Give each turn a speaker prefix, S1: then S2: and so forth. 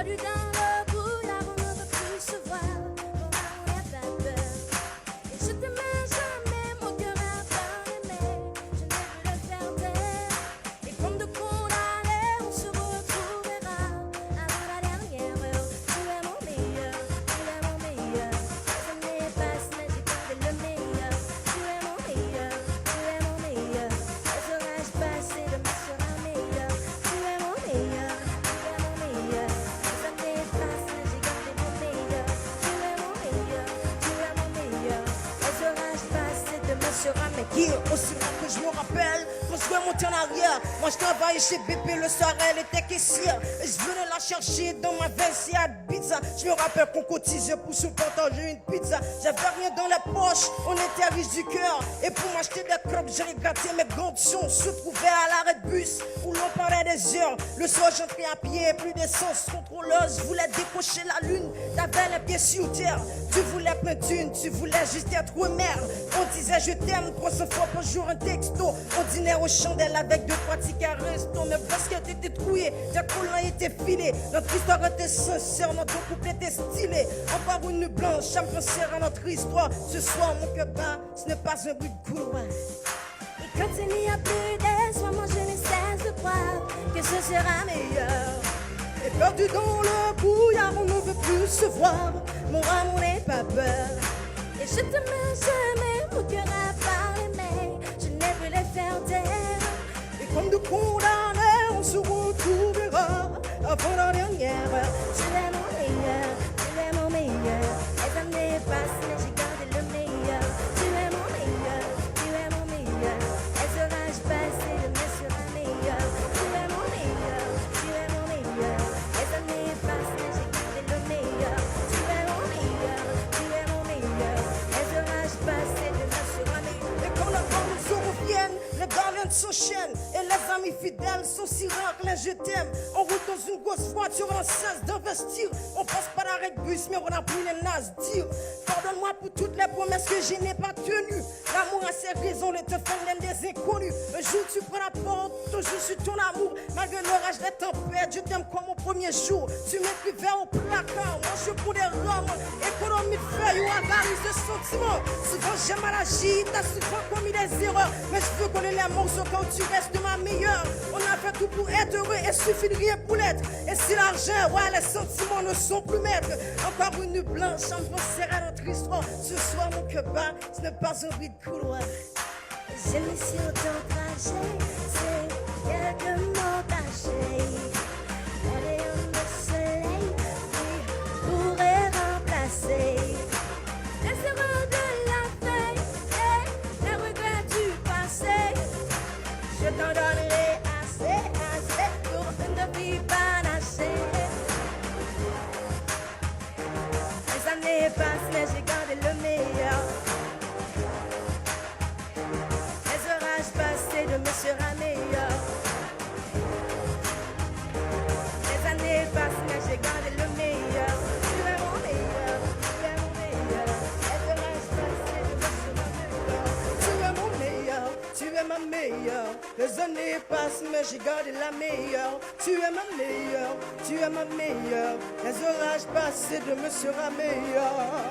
S1: Perdu dans le brouillard, on ne veut plus se voir. Mon amour n'a pas peur. Et je t'aimais jamais, mon cœur a pas aimé. Je n'ai vu le faire taire. Et comme de condamné, on se retrouvera avant la dernière heure. Tu es mon meilleur, tu es mon meilleur. Les années passent, mais j'ai gardé le meilleur. Tu es mon meilleur, tu es mon meilleur. Les orages passent et demain sera meilleur. Tu es mon meilleur, tu es mon meilleur. Les années passent, mais j'ai gardé le meilleur. Tu es mon meilleur, tu es mon meilleur. Les orages passent et demain sera meilleur.
S2: Aussi loin que je me rappelle, quand je vais monter en arrière, moi je travaillais chez BP le soir, elle était caissière. Et je venais la chercher dans ma veste à pizza. Je me rappelle qu'on cotisait pour se partager une pizza. J'avais rien dans la poche, on était à riche du cœur. Et pour m'acheter des crêpes, j'ai gratté mes gants de son. Se trouvait à l'arrêt de bus où l'on parlait des heures. Le soir j'entrais à pied, plus d'essence. Contrôleuse voulait décocher la lune. T'avais les pieds sur terre. Tu voulais plein d'une, tu voulais juste être mère. On disait je t'aime 300 fois par jour un texto. On dînait aux chandelles avec 2-3 tickets resto. Mes baskets étaient trouillées, tes collants étaient filés. Notre histoire était sincère, notre couple était stylé. Encore une nuit blanche, ça me pensait à notre histoire. Ce soir mon cœur bat, ce n'est pas un bruit de couloir.
S1: Et quand il n'y a plus d'espoir, moi je ne cesse de croire que ce sera meilleur.
S2: Et perdu dans le brouillard, on ne veut plus se voir. Mon amour n'est pas peur.
S1: Et je t'aimais jamais, mon cœur a pas aimé. Je n'ai vu les faire taire.
S2: Et comme de condamnés, on se retrouvera avant la dernière heure.
S1: Tu es mon meilleur, tu es mon meilleur. Les années passent, mais j'ai gardé le meilleur. Tu es mon meilleur, tu es mon meilleur. Les orages passent et demain sera meilleur. Tu es mon meilleur, tu es mon meilleur. Les années passent, mais j'ai gardé le meilleur. Tu es mon meilleur, tu es mon meilleur. Les orages passent et demain sera meilleur.
S2: Et quand la bande se reviennent, les gardiens s'enchaînent. Et les amis fidèles sont si rares que les je t'aime. On roule dans une grosse voiture, on cesse d'investir. On passe par l'arrêt de bus, mais on n'a plus les nazes dire. Pardonne-moi pour toutes les promesses que je n'ai pas tenues. L'amour a ses raisons, les te fait des inconnus. Un jour tu prends la porte, toujours sur ton amour. Malgré l'orage des tempêtes, je t'aime comme au premier jour. Tu m'écrivais au placard, moi je pour des rhums. Économie de feuilles ou avarice de sentiments. Souvent j'ai mal agi, t'as souvent commis des erreurs. Mais je veux coller les morceaux quand tu restes ma meilleure. On a fait tout pour être heureux et suffit de rien pour l'être. Et si l'argent, ouais, les sentiments ne sont plus maîtres. Encore une nuit blanche, en penser à notre histoire. Ce soir, mon cœur bat, ce n'est pas un bruit de couloir.
S1: Je me suis auto-traché, c'est quelques mots cachés. Les rayons de soleil, oui, pourraient remplacer les erreurs de la veille et les regrets du passé. Je t'en donnerai assez, assez pour une vie panachée. Les années passent, mais j'ai gardé le meilleur. Les orages passent et demain sera meilleur. Les années passent, mais j'ai gardé le meilleur. Tu es mon meilleur, tu es mon meilleur. Les orages passent et demain sera meilleur.
S2: Tu es mon meilleur, tu es ma meilleure. Les années passent, mais j'ai gardé la meilleure. Tu es ma meilleure, tu es ma meilleure. Les orages passent et demain sera meilleur.